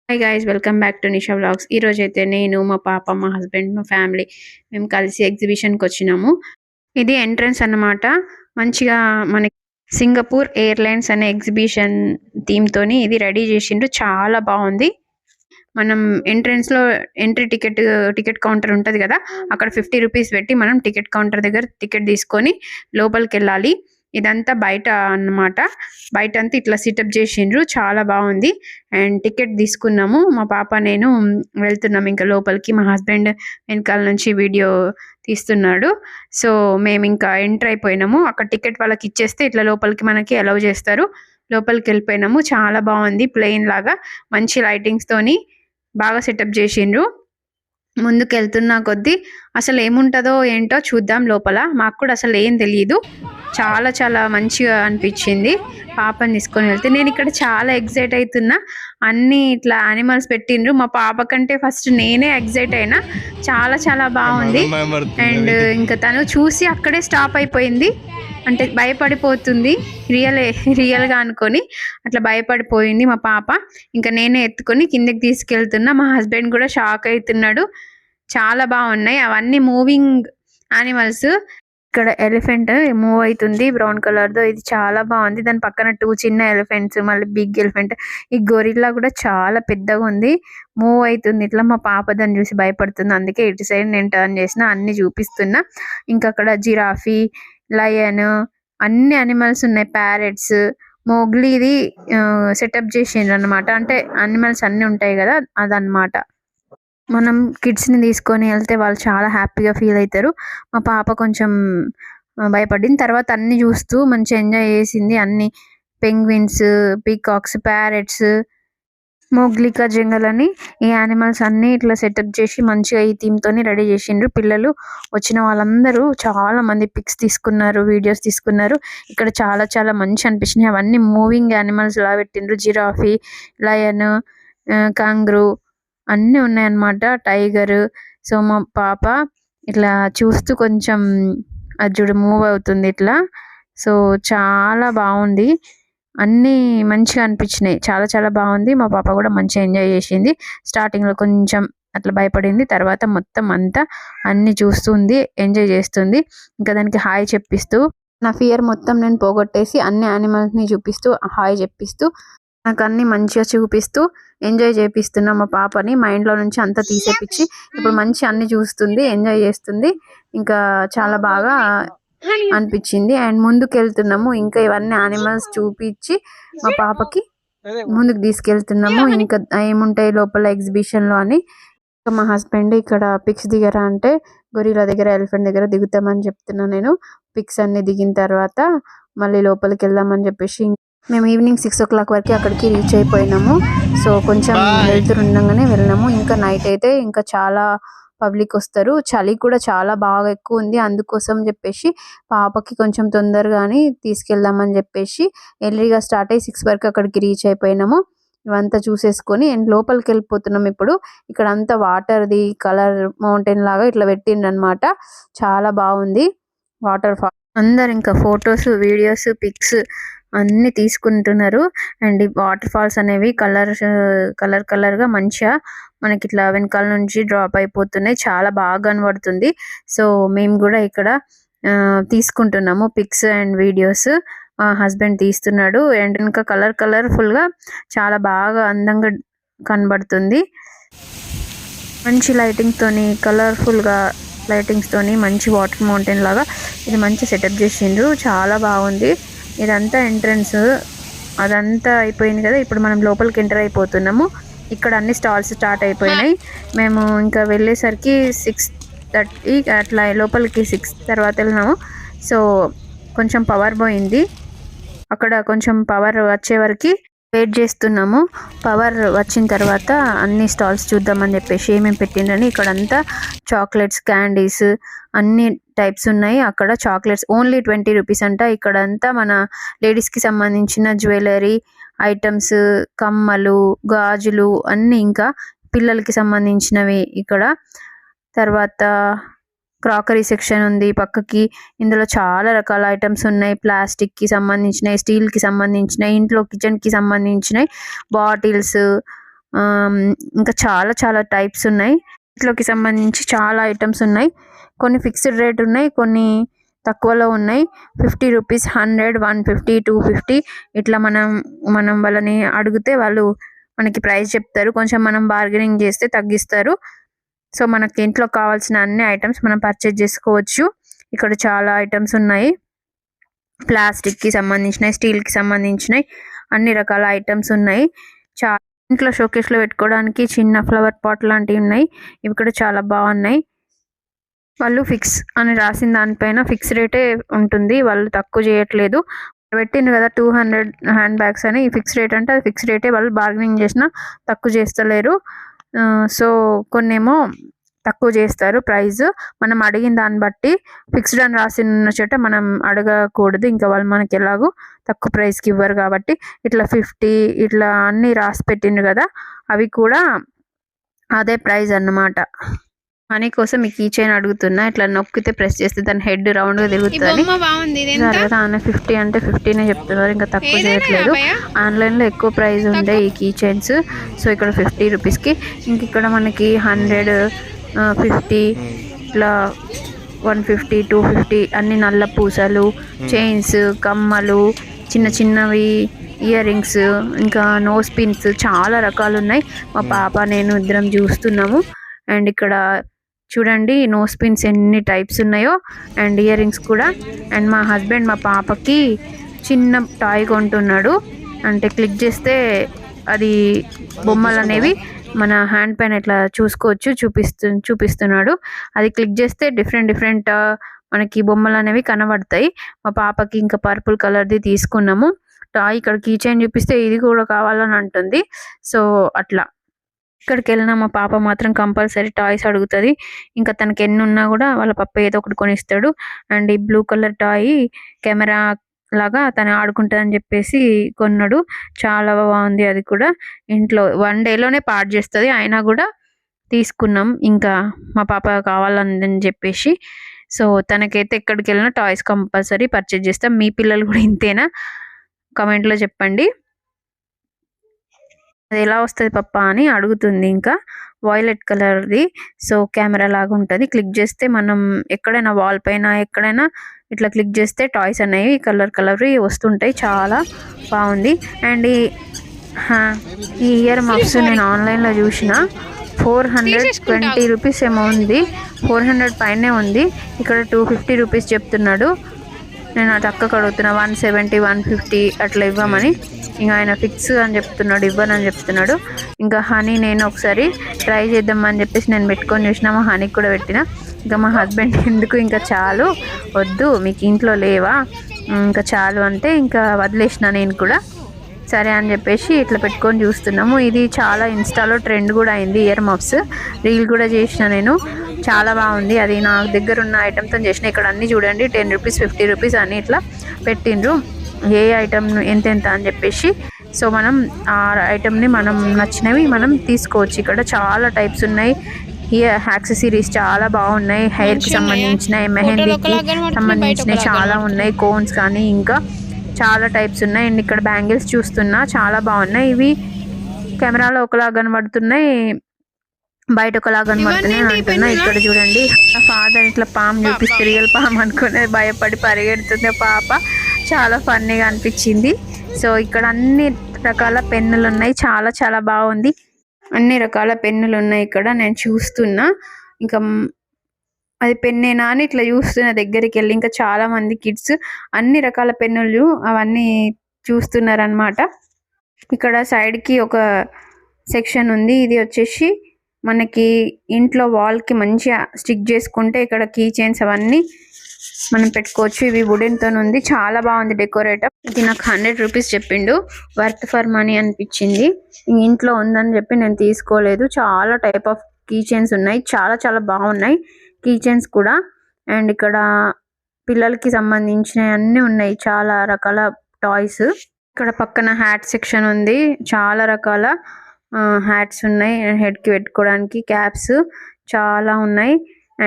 Hi guys, welcome back to Nisha vlogs. ఈ రోజు అయితే నేను, మా పాప, మా హస్బెండ్, మా ఫ్యామిలీ మేము కలిసి ఎగ్జిబిషన్కి వచ్చినాము. ఇది ఎంట్రన్స్ అన్నమాట. మంచిగా మనకి సింగపూర్ ఎయిర్లైన్స్ అనే ఎగ్జిబిషన్ థీమ్ తోని ఇది రెడీ చేసిండ్రు. చాలా బాగుంది. మనం ఎంట్రన్స్ లో టికెట్ కౌంటర్ ఉంటది కదా, అక్కడ 50 రూపీస్ పెట్టి మనం టికెట్ కౌంటర్ దగ్గర టికెట్ తీసుకొని లోపలికి వెళ్ళాలి. ఇదంతా బయట అన్నమాట. బయట అంతా ఇట్లా సిటప్ చేసిండ్రు, చాలా బాగుంది. అండ్ టికెట్ తీసుకున్నాము, మా పాప నేను వెళ్తున్నాం ఇంకా లోపలికి. మా హస్బెండ్ వెనకాల నుంచి వీడియో తీస్తున్నాడు. సో మేము ఇంకా ఎంటర్ అయిపోయినాము. అక్కడ టికెట్ వాళ్ళకి ఇచ్చేస్తే ఇట్లా లోపలికి మనకి అలౌ చేస్తారు. లోపలికి వెళ్ళిపోయినాము. చాలా బాగుంది, ప్లెయిన్ లాగా మంచి లైటింగ్స్ తోని బాగా సెటప్ చేసిండ్రు. ముందుకు వెళ్తున్నా కొద్దీ అసలు ఏముంటుందో ఏంటో చూద్దాం లోపల. మాకు కూడా అసలు ఏం తెలియదు. చాలా చాలా మంచిగా అనిపించింది పాపని తీసుకొని వెళ్తే. నేను ఇక్కడ చాలా ఎగ్జైట్ అవుతున్నా. అన్ని ఇట్లా యానిమల్స్ పెట్టిండ్రు. మా పాప కంటే ఫస్ట్ నేనే ఎగ్జైట్ అయినా. చాలా చాలా బాగుంది. అండ్ ఇంకా తను చూసి అక్కడే స్టాప్ అయిపోయింది. అంటే భయపడిపోతుంది, రియల్గా అనుకొని అట్లా భయపడిపోయింది మా పాప. ఇంకా నేనే ఎత్తుకొని కిందకి తీసుకెళ్తున్నా. మా హస్బెండ్ కూడా షాక్ అవుతున్నాడు. చాలా బాగున్నాయి అవన్నీ మూవింగ్ యానిమల్స్. ఇక్కడ ఎలిఫెంట్ మూవ్ అవుతుంది బ్రౌన్ కలర్ తో. ఇది చాలా బాగుంది. దాని పక్కన 2 చిన్న ఎలిఫెంట్స్, మళ్ళీ బిగ్ ఎలిఫెంట్. ఈ గొరిల్లా కూడా చాలా పెద్దగా ఉంది, మూవ్ అవుతుంది ఇట్లా. మా పాప దాన్ని చూసి భయపడుతుంది, అందుకే ఇటు సైడ్ నేను టర్న్ చేసిన. అన్ని చూపిస్తున్నా. ఇంకా అక్కడ జిరాఫీ, లయన్, అన్ని అనిమల్స్ ఉన్నాయి. ప్యారెట్స్, మోగ్లీది సెటప్ చేసిండ్రు అనమాట. అంటే అనిమల్స్ అన్ని ఉంటాయి కదా, అదనమాట. మనం కిడ్స్ని తీసుకొని వెళ్తే వాళ్ళు చాలా హ్యాపీగా ఫీల్ అవుతారు. మా పాప కొంచెం భయపడింది. తర్వాత అన్ని చూస్తూ మంచిగా ఎంజాయ్ చేసింది. అన్ని పెంగ్విన్స్, పీకాక్స్, ప్యారెట్స్, మోగ్లికా జంగల్ అని ఈ యానిమల్స్ అన్ని ఇట్లా సెటప్ చేసి మంచిగా ఈ థీమ్ తోని రెడీ చేసిండ్రు. పిల్లలు వచ్చిన వాళ్ళందరూ చాలా మంది పిక్స్ తీసుకున్నారు, వీడియోస్ తీసుకున్నారు. ఇక్కడ చాలా చాలా మంచి అనిపించినాయి. అవన్నీ మూవింగ్ యానిమల్స్ లా పెట్టిండ్రు. జిరాఫీ, లయన్, కాంగ్రూ అన్నీ ఉన్నాయన్నమాట. టైగర్. సో మా పాప ఇట్లా చూస్తూ కొంచెం అజ్జుడు మూవ్ అవుతుంది ఇట్లా. సో చాలా బాగుంది. అన్నీ మంచిగా అనిపించినాయి. చాలా చాలా బాగుంది. మా పాప కూడా మంచిగా ఎంజాయ్ చేసింది. స్టార్టింగ్లో కొంచెం అట్లా భయపడింది, తర్వాత మొత్తం అంతా అన్ని చూస్తుంది, ఎంజాయ్ చేస్తుంది. ఇంకా దానికి హాయ్ చెప్పిస్తూ, నా ఫియర్ మొత్తం నేను పోగొట్టేసి అన్ని యానిమల్స్ని చూపిస్తూ హాయ్ చెప్పిస్తూ నాకు అన్ని మంచిగా చూపిస్తూ ఎంజాయ్ చేపిస్తున్నా మా పాపని. మైండ్లో నుంచి అంతా తీసేపించి ఇప్పుడు మంచి అన్ని చూస్తుంది, ఎంజాయ్ చేస్తుంది. ఇంకా చాలా బాగా అనిపించింది. అండ్ ముందుకు వెళ్తున్నాము. ఇంకా ఇవన్నీ యానిమల్స్ చూపించి మా పాపకి ముందుకు తీసుకెళ్తున్నాము. ఇంకా ఏముంటాయి లోపల ఎగ్జిబిషన్లో అని. మా హస్బెండ్ ఇక్కడ పిక్స్ దిగరా అంటే గొరిలా దగ్గర, ఎలిఫెంట్ దగ్గర దిగుతామని చెప్తున్నా నేను. పిక్స్ అన్ని దిగిన తర్వాత మళ్ళీ లోపలికి వెళ్దామని చెప్పేసి మేము ఈవినింగ్ 6 o'clock వరకు అక్కడికి రీచ్ అయిపోయినాము. సో కొంచెం వెళ్తుండగానే వెళ్ళినాము. ఇంకా నైట్ అయితే ఇంకా చాలా పబ్లిక్ వస్తారు. చలి కూడా చాలా బాగా ఎక్కువ ఉంది. అందుకోసం చెప్పేసి పాపకి కొంచెం తొందరగానే తీసుకెళ్దామని చెప్పేసి ఎర్లీగా స్టార్ట్ అయ్యి 6 వరకు అక్కడికి రీచ్ అయిపోయినాము. ఇవంతా చూసేసుకొని అండ్ లోపలికి వెళ్ళిపోతున్నాం ఇప్పుడు. ఇక్కడ అంతా వాటర్ది కలర్ మౌంటైన్ లాగా ఇట్లా పెట్టిండ్రు అనమాట. చాలా బాగుంది వాటర్ ఫాల్. అందరు ఇంకా ఫొటోస్, వీడియోస్, పిక్స్ అన్ని తీసుకుంటున్నారు. అండ్ ఈ వాటర్ ఫాల్స్ అనేవి కలర్ గా మంచిగా మనకి ఇట్లా వెనకాల నుంచి డ్రాప్ అయిపోతున్నాయి. చాలా బాగా కనబడుతుంది. సో మేము కూడా ఇక్కడ తీసుకుంటున్నాము పిక్స్ అండ్ వీడియోస్. మా హస్బెండ్ తీస్తున్నాడు. అండ్ ఇంకా కలర్ఫుల్ గా చాలా బాగా అందంగా కనబడుతుంది. మంచి లైటింగ్ తోని, కలర్ఫుల్ గా లైటింగ్స్ తోని మంచి వాటర్ మౌంటైన్ లాగా ఇది మంచి సెటప్ చేసిండ్రు. చాలా బాగుంది. ఇదంతా ఎంట్రన్స్. అదంతా అయిపోయింది కదా, ఇప్పుడు మనం లోపలికి ఎంటర్ అయిపోతున్నాము. ఇక్కడ అన్ని స్టాల్స్ స్టార్ట్ అయిపోయినాయి. మేము ఇంకా వెళ్ళేసరికి 6:30 అట్లా, లోపలికి 6 తర్వాత వెళ్ళినాము. సో కొంచెం పవర్ పోయింది. అక్కడ కొంచెం పవర్ వచ్చే వరకు వెయిట్ చేస్తున్నాము. పవర్ వచ్చిన తర్వాత అన్ని స్టాల్స్ చూద్దామని చెప్పేసి ఏమేమి పెట్టిండ్రని. ఇక్కడంతా చాక్లెట్స్, క్యాండీస్ అన్ని టైప్స్ ఉన్నాయి. అక్కడ చాక్లెట్స్ ఓన్లీ 20 రూపీస్ అంట. ఇక్కడంతా మన లేడీస్కి సంబంధించిన జ్యువెలరీ ఐటమ్స్, కమ్మలు, గాజులు అన్నీ, ఇంకా పిల్లలకి సంబంధించినవి ఇక్కడ. తర్వాత క్రాకరీ సెక్షన్ ఉంది పక్కకి. ఇందులో చాలా రకాల ఐటమ్స్ ఉన్నాయి. ప్లాస్టిక్కి సంబంధించినవి, స్టీల్కి సంబంధించినవి, ఇంట్లో కిచెన్కి సంబంధించినవి, బాటిల్స్, ఇంకా చాలా చాలా టైప్స్ ఉన్నాయి. ఇంట్లోకి సంబంధించి చాలా ఐటమ్స్ ఉన్నాయి. కొన్ని ఫిక్స్డ్ రేట్ ఉన్నాయి, కొన్ని తక్కువలో ఉన్నాయి. 50 రూపీస్, 100, 150, 250 ఇట్లా మనం వాళ్ళని అడిగితే వాళ్ళు మనకి ప్రైస్ చెప్తారు. కొంచెం మనం బార్గెనింగ్ చేస్తే తగ్గిస్తారు. సో మనకి ఇంట్లో కావాల్సిన అన్ని ఐటమ్స్ మనం పర్చేజ్ చేసుకోవచ్చు. ఇక్కడ చాలా ఐటమ్స్ ఉన్నాయి. ప్లాస్టిక్కి సంబంధించినవి, స్టీల్కి సంబంధించినవి అన్ని రకాల ఐటమ్స్ ఉన్నాయి. ఇంట్లో షోకేస్లో పెట్టుకోవడానికి చిన్న ఫ్లవర్ పాట్ లాంటివి ఉన్నాయి. ఇవి కూడా చాలా బాగున్నాయి. వాళ్ళు ఫిక్స్ అని రాసిన దానిపైన ఫిక్స్ రేటే ఉంటుంది, వాళ్ళు తక్కువ చేయట్లేదు. పెట్టింది కదా 200 హ్యాండ్ బ్యాగ్స్ అని, ఫిక్స్ రేట్ అంటే అది ఫిక్స్ రేటే, వాళ్ళు బార్గెనింగ్ చేసినా తక్కువ చేస్తలేరు. సో కొన్నేమో తక్కువ చేస్తారు ప్రైస్. మనం అడిగిన దాన్ని బట్టి ఫిక్స్డ్ అని రాసిన చోట మనం అడగకూడదు, ఇంకా వాళ్ళు మనకి ఎలాగో తక్కువ ప్రైస్కి ఇవ్వరు కాబట్టి. ఇట్లా 50 ఇట్లా అన్నీ రాసి పెట్టిండ్రు కదా, అవి కూడా అదే ప్రైస్ అన్నమాట. మనీ కోసం ఈ కీ చైన్ అడుగుతున్నా. ఇట్లా నొక్కితే ప్రెస్ చేస్తే దాని హెడ్ రౌండ్ గా తిరుగుతుంది. 50 అంటే 50నే చెప్తున్నారు, ఇంకా తక్కువ చేయట్లేదు. ఆన్లైన్ లో ఎక్కువ ప్రైస్ ఉండే ఈ కీ చైన్స్. సో ఇక్కడ 50 రూపీస్కి. ఇంక ఇక్కడ మనకి 100, 50 ఇట్లా 150, 250 అన్ని నల్ల పూసలు, చైన్స్, కమ్మలు, చిన్న చిన్నవి ఇయర్ రింగ్స్, ఇంకా నోస్ పిన్స్, చాలా రకాలు ఉన్నాయి. మా పాప నేను ఇద్దరం చూస్తున్నాము. అండ్ ఇక్కడ చూడండి నోస్ పిన్స్ ఎన్ని టైప్స్ ఉన్నాయో, అండ్ ఇయర్ రింగ్స్ కూడా. అండ్ మా హస్బెండ్ మా పాపకి చిన్న టాయ్ కొంటున్నాడు. అంటే క్లిక్ చేస్తే అది బొమ్మలు అనేవి మన హ్యాండ్ పైన ఇట్లా చూసుకోవచ్చు, చూపిస్తున్నాడు. అది క్లిక్ చేస్తే డిఫరెంట్ మనకి బొమ్మలు అనేవి కనబడతాయి. మా పాపకి ఇంకా పర్పుల్ కలర్ది తీసుకున్నాము టాయ్. ఇక్కడ కీ చైన్ చూపిస్తే ఇది కూడా కావాలని అంటుంది. సో అట్లా ఇక్కడికి వెళ్ళినా మా పాప మాత్రం కంపల్సరీ టాయ్స్ అడుగుతుంది. ఇంకా తనకి ఎన్ని ఉన్నా కూడా వాళ్ళ పప్ప ఏదో ఒకటి కొనిస్తాడు. అండ్ ఈ బ్లూ కలర్ టాయ్ కెమెరా లాగా తను ఆడుకుంటుందని చెప్పేసి కొన్నాడు. చాలా బాగుంది. అది కూడా ఇంట్లో 1 డేలోనే పాడు చేస్తుంది, అయినా కూడా తీసుకున్నాం ఇంకా మా పాప కావాలని చెప్పేసి. సో తనకైతే ఎక్కడికి వెళ్ళినా టాయ్స్ కంపల్సరీ పర్చేజ్ చేస్తాం. మీ పిల్లలు కూడా ఇంతేనా? కమెంట్లో చెప్పండి. అది ఎలా వస్తుంది పప్ప అని అడుగుతుంది. ఇంకా వాయిలెట్ కలర్ది, సో కెమెరా లాగా ఉంటుంది. క్లిక్ చేస్తే మనం ఎక్కడైనా వాల్ పైన ఎక్కడైనా ఇట్లా క్లిక్ చేస్తే టాయ్స్ అనేవి కలర్ వస్తుంటాయి. చాలా బాగుంది. అండ్ ఈ ఇయర్ మఫ్స్ నేను ఆన్లైన్లో చూసిన 420 రూపీస్ ఏమో ఉంది, 400 పైనే ఉంది. ఇక్కడ 250 రూపీస్ చెప్తున్నాడు. నేను అది అక్కకు అడుగుతున్నా 170, 150 అట్లా ఇవ్వమని. ఇంకా ఆయన ఫిక్స్ అని చెప్తున్నాడు, ఇవ్వనని చెప్తున్నాడు. ఇంకా హనీ నేను ఒకసారి ట్రై చేద్దామని చెప్పేసి నేను పెట్టుకొని చూసినా, మా హనీకి కూడా పెట్టిన. ఇంకా మా హస్బెండ్ ఎందుకు ఇంకా చాలు, వద్దు మీకు ఇంట్లో లేవా, ఇంకా చాలు అంటే ఇంకా వదిలేసిన నేను కూడా. సరే అని చెప్పేసి ఇట్లా పెట్టుకొని చూస్తున్నాము. ఇది చాలా ఇన్స్టాలో ట్రెండ్ కూడా అయింది ఇయర్ మఫ్స్. రీల్ కూడా చేసిన నేను, చాలా బాగుంది. అది నా దగ్గర ఉన్న ఐటమ్తో చేసిన. ఇక్కడ అన్నీ చూడండి 10 రూపీస్, 50 రూపీస్ అని ఇట్లా పెట్టిండ్రు, ఏ ఐటమ్ ఎంత అని చెప్పేసి. సో మనం ఆ ఐటమ్ని మనం నచ్చినవి మనం తీసుకోవచ్చు. ఇక్కడ చాలా టైప్స్ ఉన్నాయి. ఇయర్ యాక్సెసరీస్ చాలా బాగున్నాయి. హెయిర్కి సంబంధించినవి, మెహందీకి సంబంధించినవి చాలా ఉన్నాయి. కోన్స్ కానీ ఇంకా చాలా టైప్స్ ఉన్నాయి. అండ్ ఇక్కడ బ్యాంగిల్స్ చూస్తున్నా, చాలా బాగున్నాయి. ఇవి కెమెరాలో ఒకలా కనబడుతున్నాయి, బయట ఒకలా కనబడుతున్నాయి అంటున్నా. ఇక్కడ చూడండి ఫాదర్ ఇట్లా పాము చూపిస్తే రియల్ పాము అనుకునే భయపడి పరిగెడుతుంది పాప. చాలా ఫన్నీగా అనిపించింది. సో ఇక్కడ అన్ని రకాల పెన్నులు ఉన్నాయి, చాలా చాలా బాగుంది. అన్ని రకాల పెన్నులు ఉన్నాయి ఇక్కడ, నేను చూస్తున్నా. ఇంకా అది పెన్నేనా అని ఇట్లా చూస్తున్న దగ్గరికి వెళ్ళి. ఇంకా చాలా మంది కిడ్స్ అన్ని రకాల పెన్నులు అవన్నీ చూస్తున్నారనమాట. ఇక్కడ సైడ్కి ఒక సెక్షన్ ఉంది. ఇది వచ్చేసి మనకి ఇంట్లో వాల్కి మంచిగా స్టిక్ చేసుకుంటే ఇక్కడ కీ చైన్స్ అవన్నీ మనం పెట్టుకోవచ్చు. ఇవి వుడెన్తో ఉంది, చాలా బాగుంది డెకరేటర్. ఇది నాకు 100 రూపీస్ చెప్పిండు, వర్త్ ఫర్ మనీ అనిపించింది. ఇంట్లో ఉందని చెప్పి నేను తీసుకోలేదు. చాలా టైప్ ఆఫ్ కీ చైన్స్ ఉన్నాయి, చాలా చాలా బాగున్నాయి కీ చైన్స్ కూడా. అండ్ ఇక్కడ పిల్లలకి సంబంధించిన అన్నీ ఉన్నాయి, చాలా రకాల టాయ్స్. ఇక్కడ పక్కన హ్యాట్ సెక్షన్ ఉంది, చాలా రకాల హ్యాట్స్ ఉన్నాయి. హెడ్కి పెట్టుకోవడానికి క్యాప్స్ చాలా ఉన్నాయి.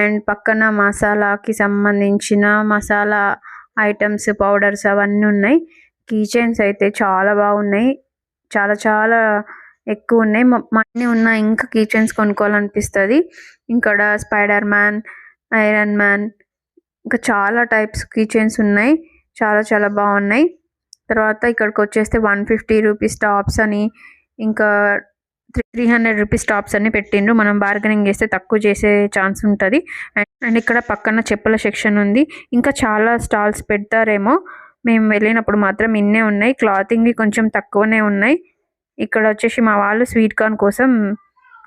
అండ్ పక్కన మసాలాకి సంబంధించిన మసాలా ఐటమ్స్, పౌడర్స్ అవన్నీ ఉన్నాయి. కీ చైన్స్ అయితే చాలా బాగున్నాయి, చాలా చాలా ఎక్కువ ఉన్నాయి. మనీ ఉన్న ఇంకా కీ చైన్స్ కొనుక్కోవాలనిపిస్తుంది. ఇక్కడ స్పైడర్ మ్యాన్, ఐరన్ మ్యాన్, ఇంకా చాలా టైప్స్ కీ చైన్స్ ఉన్నాయి. చాలా చాలా బాగున్నాయి. తర్వాత ఇక్కడికి వచ్చేస్తే 150 రూపీస్ టాప్స్ అని, ఇంకా 300 రూపీస్ టాప్స్ అని పెట్టిండ్రు. మనం బార్గెనింగ్ చేస్తే తక్కువ చేసే ఛాన్స్ ఉంటుంది. అండ్ ఇక్కడ పక్కన చెప్పుల సెక్షన్ ఉంది. ఇంకా చాలా స్టాల్స్ పెడతారేమో, మేము వెళ్ళినప్పుడు మాత్రం ఇన్నే ఉన్నాయి. క్లాతింగ్ కొంచెం తక్కువనే ఉన్నాయి. ఇక్కడ వచ్చేసి మా వాళ్ళు స్వీట్ కార్న్ కోసం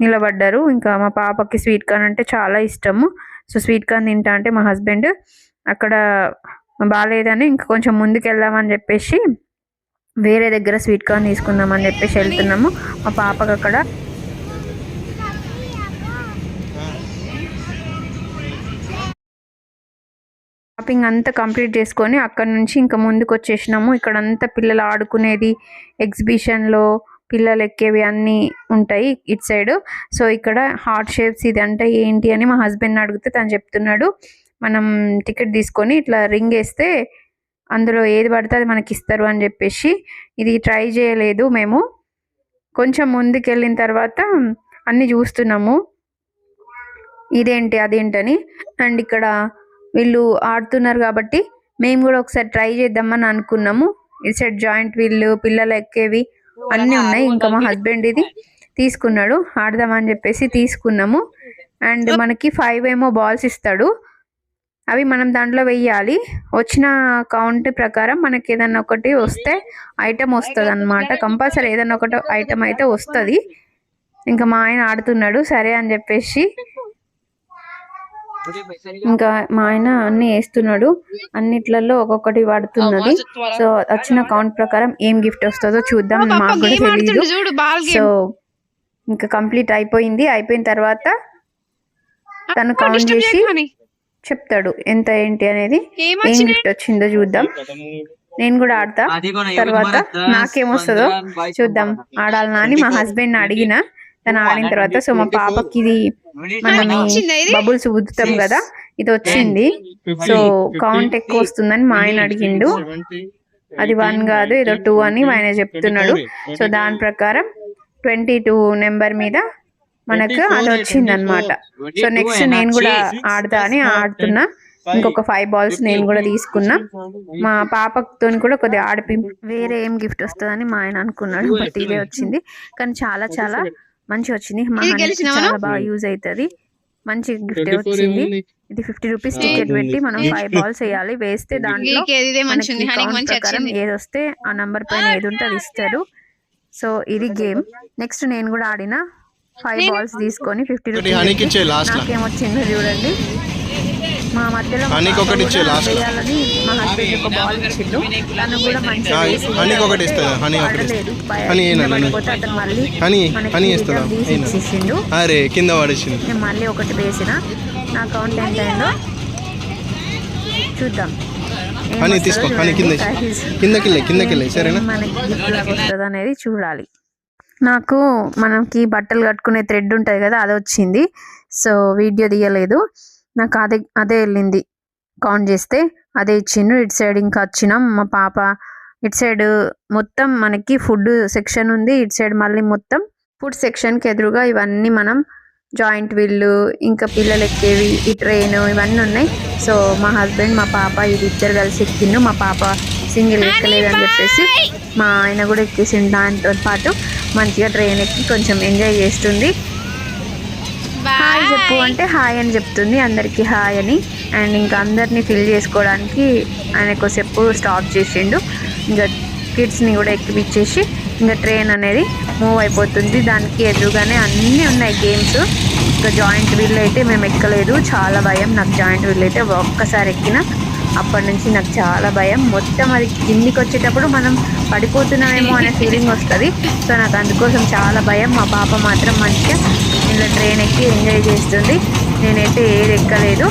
నిలబడ్డారు. ఇంకా మా పాపకి స్వీట్ కార్న్ అంటే చాలా ఇష్టము. సో స్వీట్ కార్న్ తింటా అంటే మా హస్బెండ్ అక్కడ బాగాలేదని ఇంకా కొంచెం ముందుకు వెళ్దామని చెప్పేసి వేరే దగ్గర స్వీట్ కార్న్ తీసుకుందామని చెప్పేసి వెళ్తున్నాము. మా పాపకు అక్కడ షాపింగ్ అంతా కంప్లీట్ చేసుకొని అక్కడ నుంచి ఇంకా ముందుకు వచ్చేసినాము. ఇక్కడ అంతా పిల్లలు ఆడుకునేది, ఎగ్జిబిషన్లో పిల్లలు ఎక్కేవి అన్నీ ఉంటాయి ఇటు సైడ్. సో ఇక్కడ హార్ట్ షేప్స్ ఇది అంటే ఏంటి అని మా హస్బెండ్ అడిగితే తను చెప్తున్నాడు, మనం టికెట్ తీసుకొని ఇట్లా రింగ్ వేస్తే అందులో ఏది పడితే అది మనకి ఇస్తారు అని చెప్పేసి. ఇది ట్రై చేయలేదు మేము. కొంచెం ముందుకు వెళ్ళిన తర్వాత అన్నీ చూస్తున్నాము ఇదేంటి అదేంటని. అండ్ ఇక్కడ వీళ్ళు ఆడుతున్నారు కాబట్టి మేము కూడా ఒకసారి ట్రై చేద్దామని అనుకున్నాము. ఇటు సైడ్ జాయింట్ వీళ్ళు పిల్లలు ఎక్కేవి అన్నీ ఉన్నాయి. ఇంకా మా హస్బెండ్ ఇది తీసుకున్నాడు, ఆడదామని చెప్పేసి తీసుకున్నాము. అండ్ మనకి 5 ఏమో బాల్స్ ఇస్తాడు, అవి మనం దాంట్లో వెయ్యాలి. వచ్చిన కౌంట్ ప్రకారం మనకి ఏదన్నా ఒకటి వస్తే ఐటమ్ వస్తుంది అనమాట. కంపల్సరీ ఏదన్నా ఒకటి ఐటమ్ అయితే వస్తుంది. ఇంకా మా ఆయన ఆడుతున్నాడు సరే అని చెప్పేసి ఇంకా మా ఆయన అన్ని వేస్తున్నాడు. అన్నిట్లలో ఒక్కొక్కటి పడుతున్నది. సో వచ్చిన కౌంట్ ప్రకారం ఏం గిఫ్ట్ వస్తుందో చూద్దాం, మాకు కూడా తెలియదు. సో ఇంకా కంప్లీట్ అయిపోయింది. అయిపోయిన తర్వాత తను కౌంట్ చేసి చెప్తాడు ఎంత ఏంటి అనేది, ఏం గిఫ్ట్ వచ్చిందో చూద్దాం. నేను కూడా ఆడతా, తర్వాత నాకేమొస్తుందో చూద్దాం. ఆడాలనా అని మా హస్బెండ్ అడిగిన, తను ఆడిన తర్వాత సో మా పాపకి ఇది మనం బబుల్స్ ఊదుతాం కదా, ఇది వచ్చింది. సో కౌంట్ ఎక్కువ వస్తుందని మా ఆయన అడిగిండు. అది 1 కాదు ఏదో 2 అని ఆయన చెప్తున్నాడు. సో దాని ప్రకారం 22 నెంబర్ మీద మనకు అది వచ్చింది అనమాట. సో నెక్స్ట్ నేను కూడా ఆడతా అని ఆడుతున్నా. ఇంకొక 5 బాల్స్ నేను కూడా తీసుకున్నా. మా పాపతో కూడా కొద్దిగా ఆడిపి వేరే ఏం గిఫ్ట్ వస్తుందని మా ఆయన అనుకున్నాడు, బట్ ఇదే వచ్చింది. కానీ చాలా చాలా మంచి వచ్చింది. మా చాలా బాగా యూజ్ అవుతుంది. మంచి గిఫ్ట్ వచ్చింది. ఇది 50 రూపీస్ టికెట్ పెట్టి మనం 5 బాల్స్ వేయాలి. వేస్తే దాంట్లో ప్రకారం ఏది వస్తే ఆ నంబర్ పైన ఏది ఉంటే అది ఇస్తారు. సో ఇది గేమ్. నెక్స్ట్ నేను కూడా ఆడిన 5 బాల్స్ తీసుకొని 50 రూపీస్ నాకేమొచ్చిందో చూడండి. మా మధ్యలో వేయాలని మా హస్బెండ్ ఒక బాల్ ఇచ్చిండు. తను కూడా మంచిగా అతను మళ్ళీ తీసిచ్చిండు. నేను మళ్ళీ ఒకటి వేసిన. నా కౌంట్ ఎంత అయిందో చూద్దాం. మనకి వస్తుంది అనేది చూడాలి. నాకు మనకి బట్టలు కట్టుకునే థ్రెడ్ ఉంటుంది కదా, అది వచ్చింది. సో వీడియో తీయలేదు, నాకు అదే వెళ్ళింది. కౌంట్ చేస్తే అదే ఇచ్చిండు. ఇటు సైడ్ ఇంకా వచ్చినాం మా పాప. ఇటు సైడ్ మొత్తం మనకి ఫుడ్ సెక్షన్ ఉంది. ఇటు సైడ్ మళ్ళీ మొత్తం ఫుడ్ సెక్షన్కి ఎదురుగా ఇవన్నీ మనం జాయింట్ వీళ్ళు, ఇంకా పిల్లలు ఎక్కేవి, ఈ ట్రైన్, ఇవన్నీ ఉన్నాయి. సో మా హస్బెండ్ మా పాప ఇది ఇద్దరు కలిసి ఎక్కిండు. మా పాప సింగిల్ ఎక్కలేదని చెప్పేసి మా ఆయన కూడా ఎక్కేసిండు. దాంతో పాటు మంచిగా ట్రైన్ ఎక్కి కొంచెం ఎంజాయ్ చేస్తుంది. హాయ్ చెప్పు అంటే హాయ్ అని చెప్తుంది, అందరికీ హాయ్ అని. అండ్ ఇంకా అందరినీ ఫిల్ చేసుకోవడానికి ఆయన కొద్దిసేపు స్టాప్ చేసిండు. ఇంకా కిడ్స్ని కూడా ఎక్కిపించేసి ఇంకా ట్రైన్ అనేది మూవ్ అయిపోతుంది. దానికి ఎదురుగానే అన్నీ ఉన్నాయి గేమ్స్. ఇంకా జాయింట్ వీల్ అయితే మేము ఎక్కలేదు, చాలా భయం నాకు. జాయింట్ వీల్ అయితే ఒక్కసారి ఎక్కిన అప్పటి నుంచి నాకు చాలా భయం. మొత్తం అది కిందికి వచ్చేటప్పుడు మనం పడిపోతున్నామేమో అనే ఫీలింగ్ వస్తుంది. సో నాకు అందుకోసం చాలా భయం. మా పాప మాత్రం మంచిగా ఇలా ట్రైన్ ఎక్కి ఎంజాయ్ చేస్తుంది. నేనైతే ఏది ఎక్కలేదు.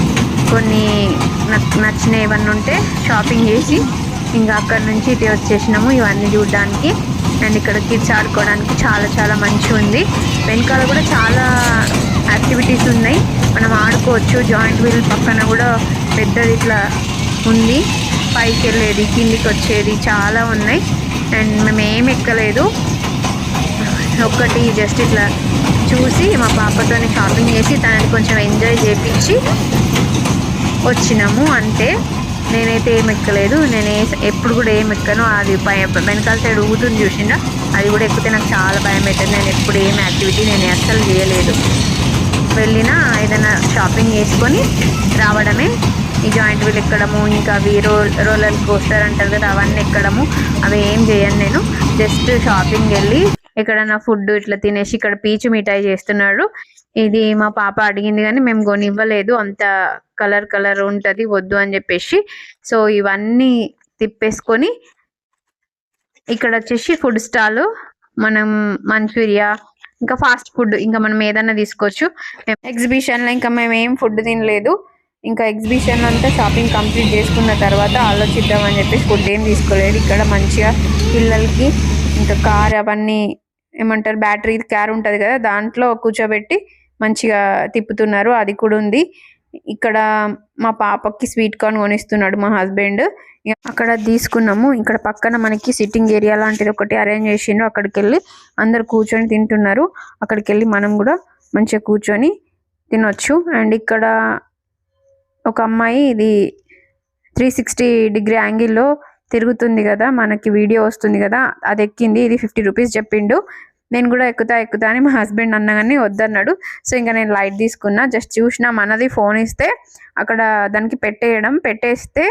కొన్ని నాకు నచ్చినవి ఏమన్నా ఉంటే షాపింగ్ చేసి ఇంకా అక్కడ నుంచి ఇటు వచ్చేసినాము ఇవన్నీ చూడడానికి. అండ్ ఇక్కడ కిడ్స్ ఆడుకోవడానికి చాలా చాలా మంచిగా ఉంది. వెనకాల కూడా చాలా యాక్టివిటీస్ ఉన్నాయి, మనం ఆడుకోవచ్చు. జాయింట్ వీల్ పక్కన కూడా పెద్దది ఇట్లా ఉంది, పైకి వెళ్ళేది, కిందికి వచ్చేది చాలా ఉన్నాయి. అండ్ మేము ఏం ఎక్కలేదు, ఒక్కటి జస్ట్ ఇట్లా చూసి మా పాపతో షాపింగ్ చేసి తనని కొంచెం ఎంజాయ్ చేయించి వచ్చినాము అంతే. నేనైతే ఏం ఎక్కలేదు, నేను ఎప్పుడు కూడా ఏం ఎక్కను. అది వెనకాల సైడ్ ఊగుతుంది చూసిందా, అది కూడా ఎక్కితే నాకు చాలా భయం అవుతుంది. నేను ఎప్పుడు ఏం యాక్టివిటీ నేను అస్సలు చేయలేదు. వెళ్ళినా ఏదైనా షాపింగ్ చేసుకొని రావడమే. ఈ జాయింట్ వీల్ ఎక్కడము, ఇంకా అవి రోలర్ కోస్టర్ అంటారు కదా అవన్నీ ఎక్కడము, అవి ఏం చేయను నేను. జస్ట్ షాపింగ్ వెళ్ళి ఎక్కడన్నా ఫుడ్ ఇట్లా తినేసి, ఇక్కడ పీచు మిఠాయి చేస్తున్నాడు. ఇది మా పాప అడిగింది కానీ మేము కొనివ్వలేదు, అంత కలర్ ఉంటుంది వద్దు అని చెప్పేసి. సో ఇవన్నీ తిప్పేసుకొని ఇక్కడ వచ్చేసి ఫుడ్ స్టాల్, మనం మంచూరియా ఇంకా ఫాస్ట్ ఫుడ్ ఇంకా మనం ఏదన్నా తీసుకోవచ్చు. ఎగ్జిబిషన్లో ఇంకా మేము ఏం ఫుడ్ తినలేదు. ఇంకా ఎగ్జిబిషన్ అంతా షాపింగ్ కంప్లీట్ చేసుకున్న తర్వాత ఆలోచిద్దామని చెప్పేసి ఫుడ్ ఏం తీసుకోలేదు. ఇక్కడ మంచిగా పిల్లలకి ఇంకా కార్ అవన్నీ ఏమంటారు బ్యాటరీ కార్ ఉంటుంది కదా, దాంట్లో కూర్చోబెట్టి మంచిగా తిప్పుతున్నారు, అది కూడా ఉంది. ఇక్కడ మా పాపకి స్వీట్ కార్న్ కొనిస్తున్నాడు మా హస్బెండ్. అక్కడ తీసుకున్నాము. ఇక్కడ పక్కన మనకి సిట్టింగ్ ఏరియా లాంటిది ఒకటి అరేంజ్ చేసిండ్రు, అక్కడికి వెళ్ళి అందరు కూర్చొని తింటున్నారు. అక్కడికి వెళ్ళి మనం కూడా మంచిగా కూర్చొని తినొచ్చు. అండ్ ఇక్కడ ఒక అమ్మాయి ఇది 360 డిగ్రీ యాంగిల్లో తిరుగుతుంది కదా, మనకి వీడియో వస్తుంది కదా, అది ఎక్కింది. ఇది 50 రూపీస్ చెప్పిండు. నేను కూడా ఎక్కుతా అని మా హస్బెండ్ అన్నగానే వద్దన్నాడు. సో ఇంకా నేను లైట్ తీసుకున్నా, జస్ట్ చూసిన. మనది ఫోన్ ఇస్తే అక్కడ దానికి పెట్టేస్తే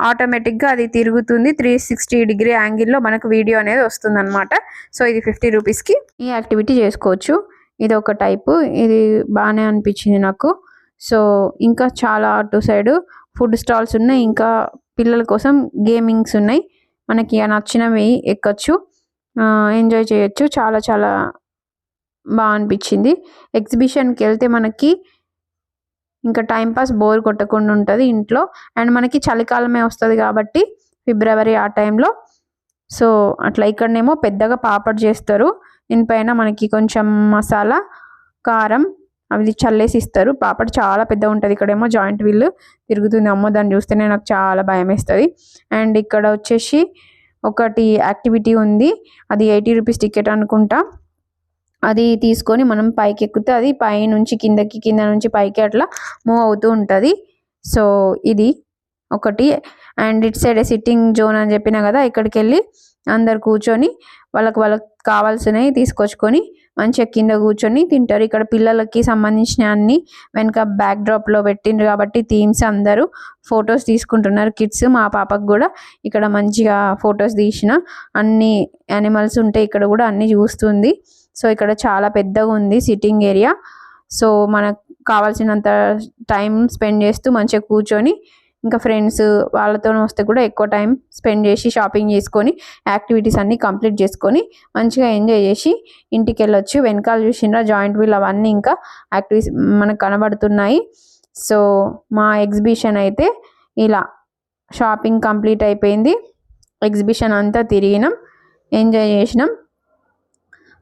ఆటోమేటిక్గా అది తిరుగుతుంది. 360 డిగ్రీ యాంగిల్లో మనకు వీడియో అనేది వస్తుంది అనమాట. సో ఇది 50 రూపీస్కి ఈ యాక్టివిటీ చేసుకోవచ్చు. ఇది ఒక టైపు, ఇది బాగానే అనిపించింది నాకు. సో ఇంకా చాలా అటు సైడ్ ఫుడ్ స్టాల్స్ ఉన్నాయి, ఇంకా పిల్లల కోసం గేమింగ్స్ ఉన్నాయి. మనకి నచ్చినవి ఎక్కొచ్చు, ఎంజాయ్ చేయొచ్చు. చాలా చాలా బాగా అనిపించింది. ఎగ్జిబిషన్కి వెళ్తే మనకి ఇంకా టైంపాస్ బోర్ కొట్టకుండా ఉంటుంది ఇంట్లో. అండ్ మనకి చలికాలమే వస్తుంది కాబట్టి ఫిబ్రవరి ఆ టైంలో. సో అట్లా ఇక్కడనేమో పెద్దగా పాపడ్ చేస్తారు, దీనిపైన మనకి కొంచెం మసాలా కారం అవి చల్లేసి ఇస్తారు. పాపడ్ చాలా పెద్దగా ఉంటుంది. ఇక్కడేమో జాయింట్ వీల్ తిరుగుతుంది, అమ్మో దాన్ని చూస్తేనే నాకు చాలా భయం వేస్తుంది. అండ్ ఇక్కడ వచ్చేసి ఒకటి యాక్టివిటీ ఉంది, అది 80 రూపీస్ టికెట్ అనుకుంటా. అది తీసుకొని మనం పైకి ఎక్కితే అది పై నుంచి కిందకి, కింద నుంచి పైకి అట్లా మూవ్ అవుతూ ఉంటుంది. సో ఇది ఒకటి. And it side sitting zone అని చెప్పినా కదా, ఇక్కడికి వెళ్ళి అందరు కూర్చొని వాళ్ళకి కావాల్సినవి తీసుకొచ్చుకొని మంచిగా కింద కూర్చొని తింటారు. ఇక్కడ పిల్లలకి సంబంధించిన అన్ని వెనక బ్యాక్ డ్రాప్లో పెట్టిండ్రు కాబట్టి థీమ్స్ అందరూ ఫొటోస్ తీసుకుంటున్నారు కిడ్స్. మా పాపకు కూడా ఇక్కడ మంచిగా ఫొటోస్ తీసిన అన్ని యానిమల్స్ ఉంటాయి, ఇక్కడ కూడా అన్ని చూస్తుంది. సో ఇక్కడ చాలా పెద్దగా ఉంది సిట్టింగ్ ఏరియా. సో మనకు కావాల్సినంత టైం స్పెండ్ చేస్తూ మంచిగా కూర్చొని, ఇంకా ఫ్రెండ్స్ వాళ్ళతో వస్తే కూడా ఎక్కువ టైం స్పెండ్ చేసి షాపింగ్ చేసుకొని యాక్టివిటీస్ అన్నీ కంప్లీట్ చేసుకొని మంచిగా ఎంజాయ్ చేసి ఇంటికి వెళ్ళొచ్చు. వెనకాల చూసినా జాయింట్ వీల్ అవన్నీ ఇంకా యాక్టివిటీస్ మనకు కనబడుతున్నాయి. సో మా ఎగ్జిబిషన్ అయితే ఇలా షాపింగ్ కంప్లీట్ అయిపోయింది. ఎగ్జిబిషన్ అంతా తిరిగినాం, ఎంజాయ్ చేసినాం,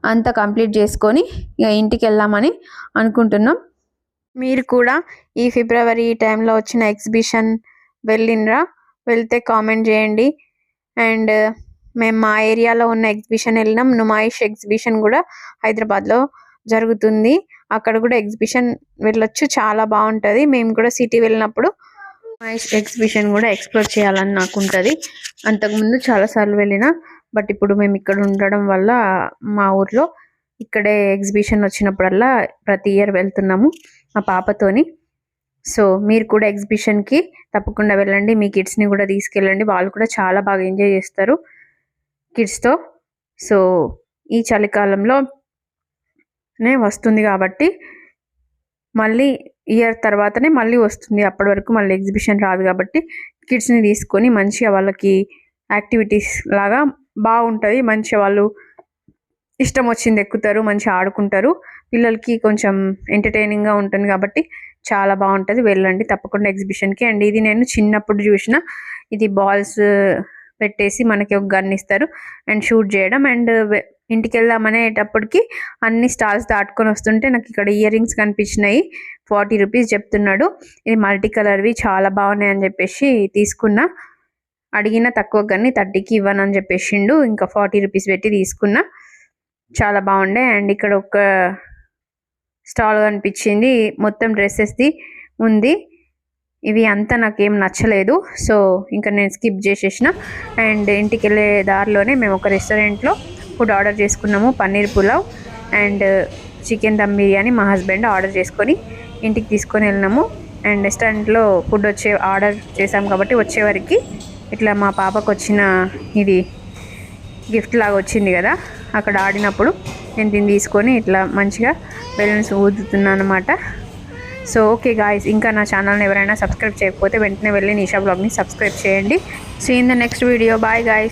అంతా కంప్లీట్ చేసుకొని ఇక ఇంటికి వెళ్దామని అనుకుంటున్నాం. మీరు కూడా ఈ ఫిబ్రవరి టైంలో వచ్చిన ఎగ్జిబిషన్ వెళ్ళినరా? వెళ్తే కామెంట్ చేయండి. అండ్ మేము మా ఏరియాలో ఉన్న ఎగ్జిబిషన్ వెళ్ళినాం. నుమాయిష్ ఎగ్జిబిషన్ కూడా హైదరాబాద్లో జరుగుతుంది, అక్కడ కూడా ఎగ్జిబిషన్ వెళ్ళొచ్చు, చాలా బాగుంటుంది. మేము కూడా సిటీ వెళ్ళినప్పుడు నుమాయిష్ ఎగ్జిబిషన్ కూడా ఎక్స్ప్లోర్ చేయాలని నాకు ఉంటుంది. అంతకుముందు చాలాసార్లు వెళ్ళినా, బట్ ఇప్పుడు మేము ఇక్కడ ఉండడం వల్ల మా ఊర్లో ఇక్కడే ఎగ్జిబిషన్ వచ్చినప్పుడల్లా ప్రతి ఇయర్ వెళ్తున్నాము మా పాపతోని. సో మీరు కూడా ఎగ్జిబిషన్కి తప్పకుండా వెళ్ళండి, మీ కిడ్స్ని కూడా తీసుకెళ్ళండి, వాళ్ళు కూడా చాలా బాగా ఎంజాయ్ చేస్తారు కిడ్స్తో. సో ఈ చలికాలంలోనే వస్తుంది కాబట్టి మళ్ళీ ఇయర్ తర్వాతనే మళ్ళీ వస్తుంది, అప్పటి వరకు మళ్ళీ ఎగ్జిబిషన్ రాదు కాబట్టి కిడ్స్ని తీసుకొని మంచిగా వాళ్ళకి యాక్టివిటీస్ లాగా బాగుంటుంది. మంచిగా వాళ్ళు ఇష్టం వచ్చింది ఎక్కుతారు, మంచిగా ఆడుకుంటారు, పిల్లలకి కొంచెం ఎంటర్టైనింగ్గా ఉంటుంది కాబట్టి చాలా బాగుంటుంది. వెళ్ళండి తప్పకుండా ఎగ్జిబిషన్కి. అండ్ ఇది నేను చిన్నప్పుడు చూసిన, ఇది బాల్స్ పెట్టేసి మనకి ఒక గన్ ఇస్తారు అండ్ షూట్ చేయడం. అండ్ ఇంటికి వెళ్దామనేటప్పటికి అన్ని స్టాల్స్ దాటుకొని వస్తుంటే నాకు ఇక్కడ ఇయర్ రింగ్స్ కనిపించినాయి, 40 రూపీస్ చెప్తున్నాడు. ఇది మల్టీ కలర్వి చాలా బాగున్నాయి అని చెప్పేసి తీసుకున్నా. అడిగిన తక్కువ కానీ 30కి ఇవ్వనని చెప్పేసిండు, ఇంకా 40 రూపీస్ పెట్టి తీసుకున్నా. చాలా బాగుండే. అండ్ ఇక్కడ ఒక స్టాల్ కనిపించింది, మొత్తం డ్రెస్సెస్ది ఉంది. ఇవి అంతా నాకేం నచ్చలేదు, సో ఇంకా నేను స్కిప్ చేసేసిన. అండ్ ఇంటికి వెళ్ళే దారిలోనే మేము ఒక రెస్టారెంట్లో ఫుడ్ ఆర్డర్ చేసుకున్నాము, పన్నీర్ పులావ్ అండ్ చికెన్ దమ్ బిర్యానీ. మా హస్బెండ్ ఆర్డర్ చేసుకొని ఇంటికి తీసుకొని వెళ్ళినాము. అండ్ రెస్టారెంట్లో ఫుడ్ ఆర్డర్ చేసాం కాబట్టి వచ్చేవరకు ఇట్లా మా పాపకు వచ్చిన ఇది గిఫ్ట్ లాగా వచ్చింది కదా, అక్కడ ఆడినప్పుడు నేను దీన్ని తీసుకొని ఇట్లా మంచిగా బెలూన్స్ ఊదుతున్నాను అనమాట. సో ఓకే గాయ్స్, ఇంకా నా ఛానల్ని ఎవరైనా సబ్స్క్రైబ్ చేయకపోతే వెంటనే వెళ్ళి నిషా బ్లాగ్ని సబ్స్క్రైబ్ చేయండి. See in the next video. Bye guys.